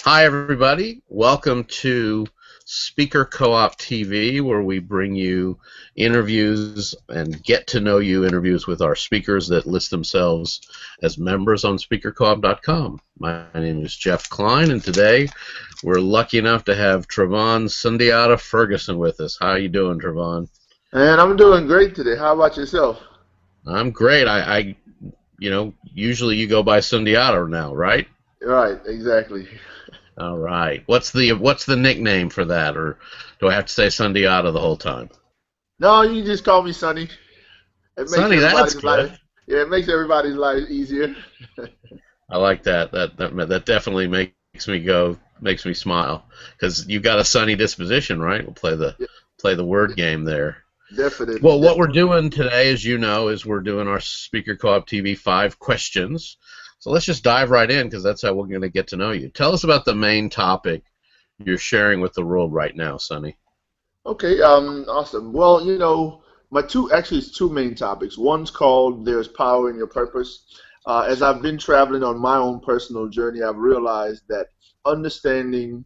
Hi, everybody. Welcome to Speaker Co-op TV, where we bring you interviews and get to know you interviews with our speakers that list themselves as members on SpeakerCoop.com. My name is Jeff Klein, and today we're lucky enough to have Trevon Sundiata Ferguson with us. How are you doing, Trevon? And I'm doing great today. How about yourself? I'm great. Usually you go by Sundiata now, right? Right, exactly. All right. What's the nickname for that, or do I have to say Sundiata the whole time? No, you can just call me Sonny. It makes Sonny, that's everybody's life, good. yeah, it makes everybody's life easier. I like that. That definitely makes me smile because you got a sunny disposition, right? We'll Yeah, play the yeah, word game there. definitely, Well, what we're definitely. doing today, as you know, is we're doing our Speaker Co-op TV 5 questions. So let's just dive right in because that's how we're going to get to know you. Tell us about the main topic you're sharing with the world right now, Sonny. Okay, awesome. Well, my it's two main topics. One's called "There's Power in Your Purpose." As I've been traveling on my own personal journey, I've realized that understanding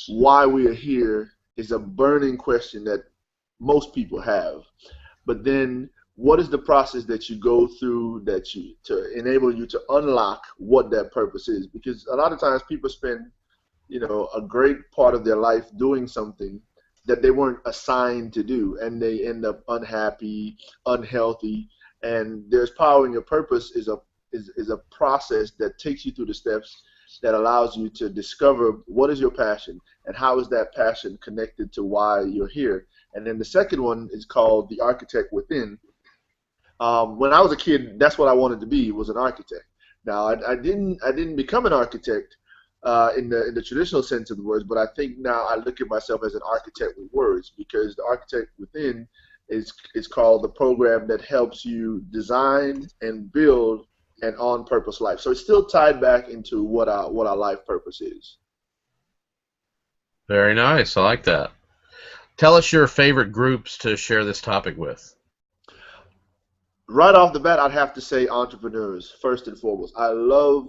why we are here is a burning question that most people have. But then what is the process that you go through that you to enable you to unlock what that purpose is? Because a lot of times people spend, a great part of their life doing something that they weren't assigned to do, and they end up unhappy, unhealthy. And there's power in your purpose is a process that takes you through the steps that allows you to discover what is your passion and how is that passion connected to why you're here. And then the second one is called the architect within. When I was a kid, that's what I wanted to be, was an architect. Now, I didn't become an architect in the traditional sense of the words, but I think now I look at myself as an architect with words, because the architect within is called the program that helps you design and build an on-purpose life. So it's still tied back into what our life purpose is. Very nice. I like that. Tell us your favorite groups to share this topic with. Right off the bat, I'd have to say entrepreneurs first and foremost. I love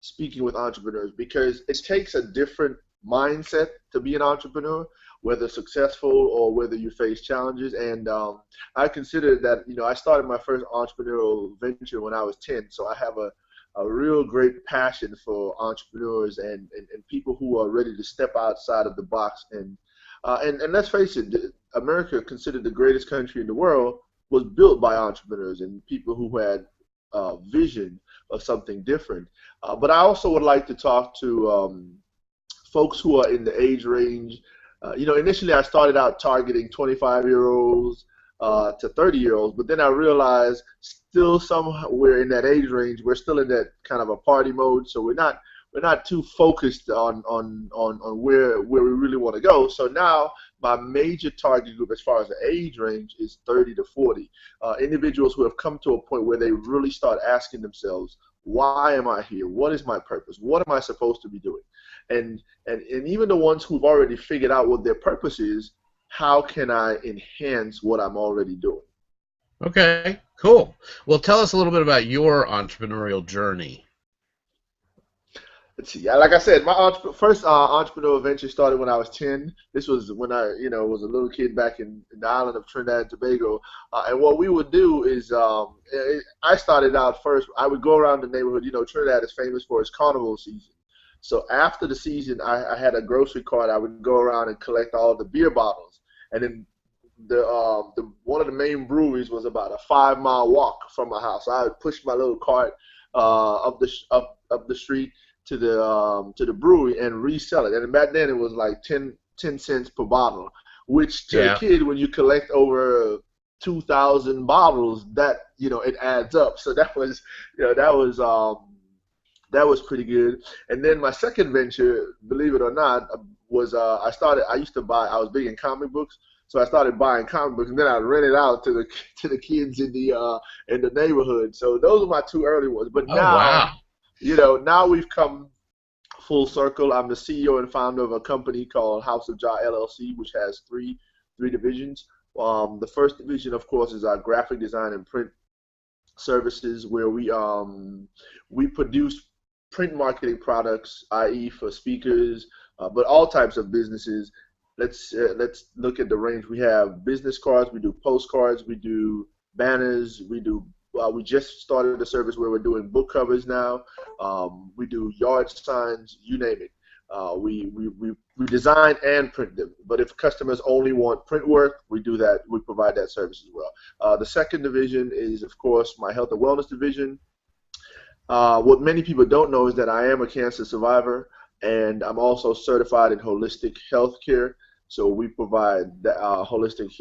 speaking with entrepreneurs because it takes a different mindset to be an entrepreneur, whether successful or whether you face challenges. And I consider that, I started my first entrepreneurial venture when I was 10, so I have a real great passion for entrepreneurs and people who are ready to step outside of the box. And let's face it, America, considered the greatest country in the world, was built by entrepreneurs and people who had vision of something different. But I also would like to talk to folks who are in the age range. Initially I started out targeting 25-year-olds to 30-year-olds, but then I realized still somewhere in that age range, we're still in that kind of a party mode, so we're not too focused on where we really want to go. So now my major target group as far as the age range is 30 to 40. Individuals who have come to a point where they really start asking themselves, why am I here? What is my purpose? What am I supposed to be doing? And even the ones who've already figured out what their purpose is, how can I enhance what I'm already doing? Okay, cool. Well, tell us a little bit about your entrepreneurial journey. Let's see. Like I said, my first entrepreneurial venture started when I was 10. This was when I, was a little kid back in the island of Trinidad and Tobago. And what we would do is, I started out first. I would go around the neighborhood. Trinidad is famous for its carnival season. So after the season, I had a grocery cart. I would go around and collect all the beer bottles, and then the one of the main breweries was about a 5 mile walk from my house. So I would push my little cart up the street to the brewery and resell it. And back then it was like ten cents per bottle, which to a Yeah. kid, when you collect over 2,000 bottles, that it adds up. So that was pretty good. And then my second venture, believe it or not, was I used to buy. I was big in comic books, so I started buying comic books, and then I rented out to the to the kids in the neighborhood. So those are my two early ones. But Oh, now, wow. now we've come full circle. I'm the CEO and founder of a company called House of Jar LLC, which has three divisions. The first division, of course, is our graphic design and print services, where we produce print marketing products, i.e., for speakers, but all types of businesses. Let's look at the range. We have business cards, we do postcards, we do banners, we do. We just started a service where we're doing book covers now. We do yard signs, you name it. We design and print them. But if customers only want print work, we do that. We provide that service as well. The second division is, of course, my health and wellness division. What many people don't know is that I am a cancer survivor, and I'm also certified in holistic health care. So we provide holistic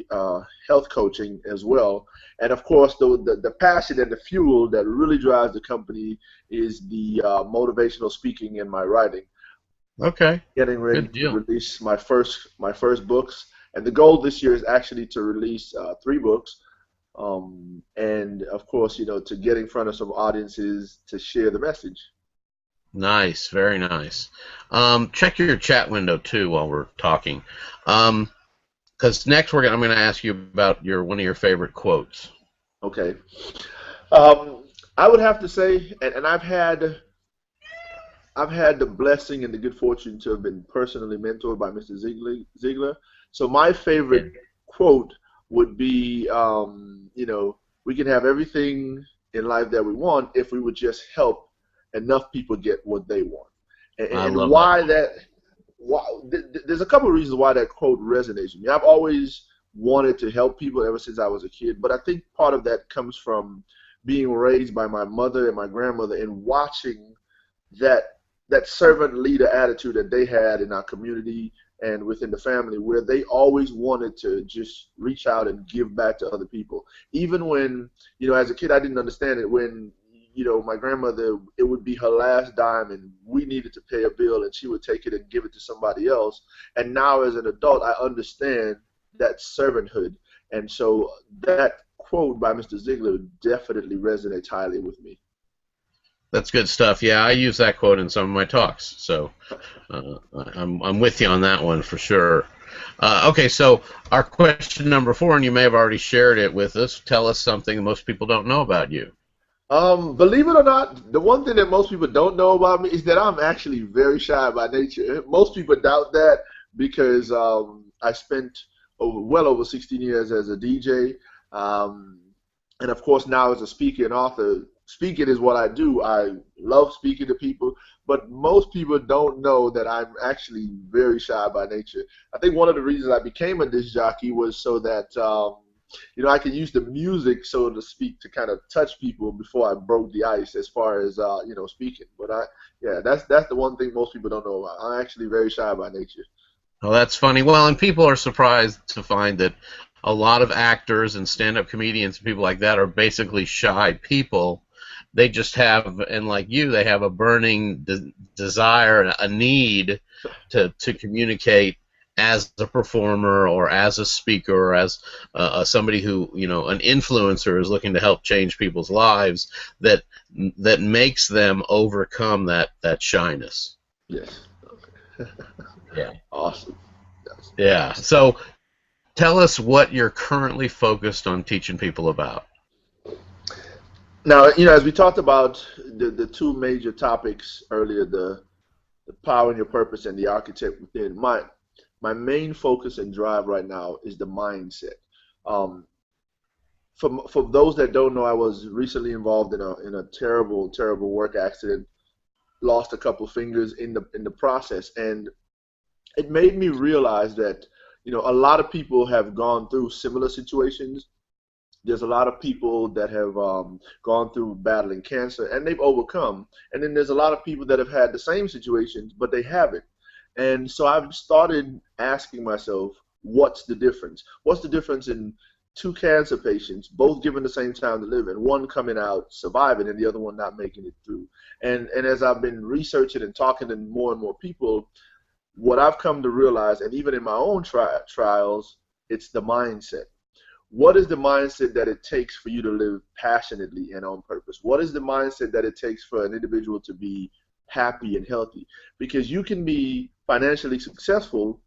health coaching as well. And of course, the passion and the fuel that really drives the company is the motivational speaking and my writing. Okay. Getting ready Good to deal. release my first books, and the goal this year is actually to release 3 books. And of course, to get in front of some audiences to share the message. Nice. Very nice. Check your chat window too while we're talking, because next I'm going to ask you about one of your favorite quotes. Okay. I would have to say, and I've had the blessing and the good fortune to have been personally mentored by Mr. Ziegler. So my Yeah. favorite quote would be, we can have everything in life that we want if we would just help enough people get what they want. And, I and love that why quote. that? Why, there's a couple of reasons why that quote resonates with me. I've always wanted to help people ever since I was a kid, but I think part of that comes from being raised by my mother and my grandmother and watching that that servant leader attitude that they had in our community and within the family, where they always wanted to just reach out and give back to other people. Even when, as a kid, I didn't understand it. When, my grandmother, it would be her last dime and we needed to pay a bill and she would take it and give it to somebody else. And now as an adult, I understand that servanthood. And so that quote by Mr. Ziegler definitely resonates highly with me. That's good stuff. Yeah, I use that quote in some of my talks, so I'm with you on that one for sure. Okay, so our question number 4, and you may have already shared it with us. Tell us something most people don't know about you. Believe it or not, the one thing that most people don't know about me is that I'm actually very shy by nature. Most people doubt that because I spent well over 16 years as a DJ, um, and of course now as a speaker and author. Speaking is what I do. I love speaking to people, but most people don't know that I'm actually very shy by nature. I think one of the reasons I became a disc jockey was so that I could use the music, so to speak, to kind of touch people before I broke the ice as far as speaking. But that's the one thing most people don't know about. I'm actually very shy by nature. Oh, that's funny. Well, and people are surprised to find that a lot of actors and stand-up comedians and people like that are basically shy people. They just have, and like you, they have a burning desire, a need to communicate as a performer or as a speaker or as somebody who, an influencer is looking to help change people's lives, that makes them overcome that shyness. Yes. Yeah. Awesome. Yes. Yeah. So tell us what you're currently focused on teaching people about. Now, as we talked about the two major topics earlier, the power and your purpose and the architect within, my main focus and drive right now is the mindset. Um, for those that don't know, I was recently involved in a terrible, terrible work accident, lost a couple fingers in the process, and it made me realize that a lot of people have gone through similar situations. There's a lot of people that have gone through battling cancer and they've overcome. And then there's a lot of people that have had the same situations, but they haven't. And so I've started asking myself, what's the difference? What's the difference in two cancer patients, both given the same time to live, and one coming out surviving and the other one not making it through? And as I've been researching and talking to more and more people, what I've come to realize, and even in my own trials, it's the mindset. What is the mindset that it takes for you to live passionately and on purpose? What is the mindset that it takes for an individual to be happy and healthy? Because you can be financially successful,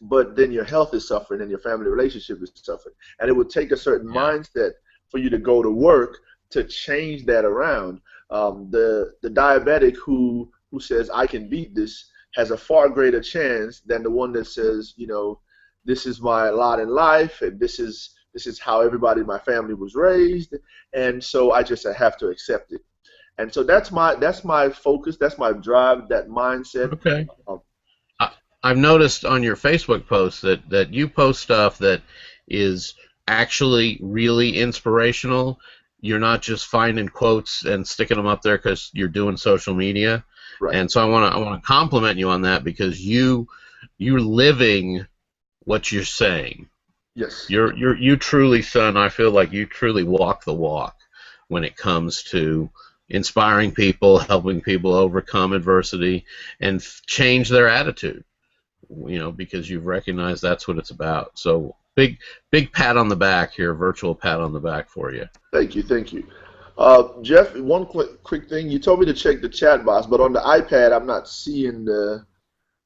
but then your health is suffering and your family relationship is suffering. And it would take a certain Yeah. mindset for you to go to work to change that around. The diabetic who says I can beat this has a far greater chance than the one that says, this is my lot in life, and this is how everybody in my family was raised, and so I just have to accept it. And so that's my focus, that's my drive, that mindset. Okay. Um, I, I've noticed on your Facebook posts that you post stuff that is actually really inspirational. You're not just finding quotes and sticking them up there because you're doing social media. right. And so I want to compliment you on that because you're living what you're saying. Yes. You truly, son, I feel like you truly walk the walk when it comes to inspiring people, helping people overcome adversity, and change their attitude. Because you've recognized that's what it's about. So big pat on the back here, virtual pat on the back for you. Thank you. Thank you. Jeff, one quick thing. You told me to check the chat box, but on the iPad, I'm not seeing the.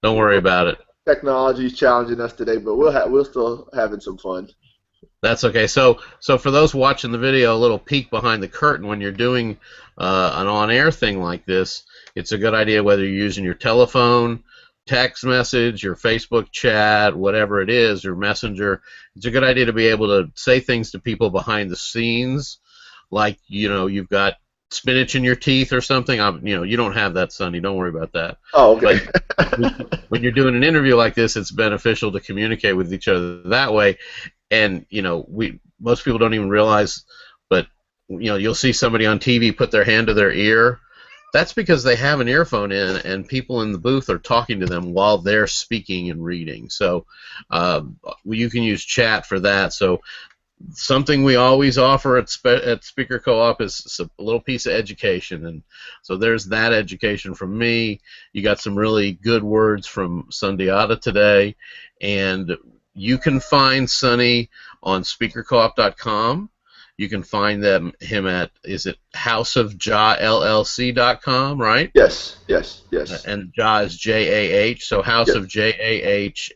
Don't worry about it. Technology's challenging us today, but we'll still having some fun. That's okay. So for those watching the video, a little peek behind the curtain when you're doing an on-air thing like this, it's a good idea whether you're using your telephone, text message, your Facebook chat, whatever it is, your messenger. It's a good idea to be able to say things to people behind the scenes, like you've got spinach in your teeth or something. You don't have that, Sonny. Don't worry about that. Oh, okay. But when you're doing an interview like this, it's beneficial to communicate with each other that way. And most people don't even realize, but you'll see somebody on TV put their hand to their ear. That's because they have an earphone in, and people in the booth are talking to them while they're speaking and reading. So you can use chat for that. So something we always offer at Speaker Co-op is a little piece of education, and so there's that education from me. You got some really good words from Sundiata today, and you can find Sonny on SpeakerCoop.com. You can find him at, is it houseofjahllc.com, right? Yes. And Jah is J-A-H, so Yes.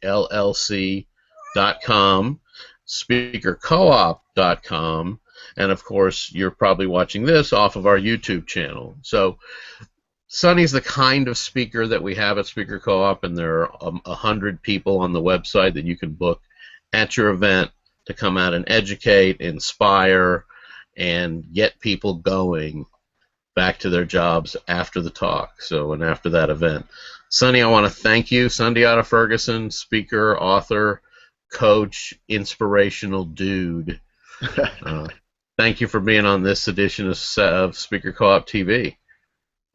houseofjahllc.com, speakercoop.com, and of course you're probably watching this off of our YouTube channel. So Sonny's the kind of speaker that we have at Speaker Co-op, and there are 100 people on the website that you can book at your event to come out and educate, inspire, and get people going back to their jobs after the talk, and after that event. Sonny, I want to thank you. Sundiata Ferguson, speaker, author, coach, inspirational dude. Thank you for being on this edition of Speaker Co-op TV.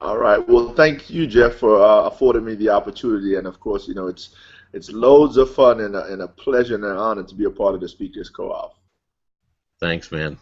All right. Well, thank you, Jeff, for affording me the opportunity, and of course, it's loads of fun and a pleasure and an honor to be a part of the Speakers Co-op. Thanks, man.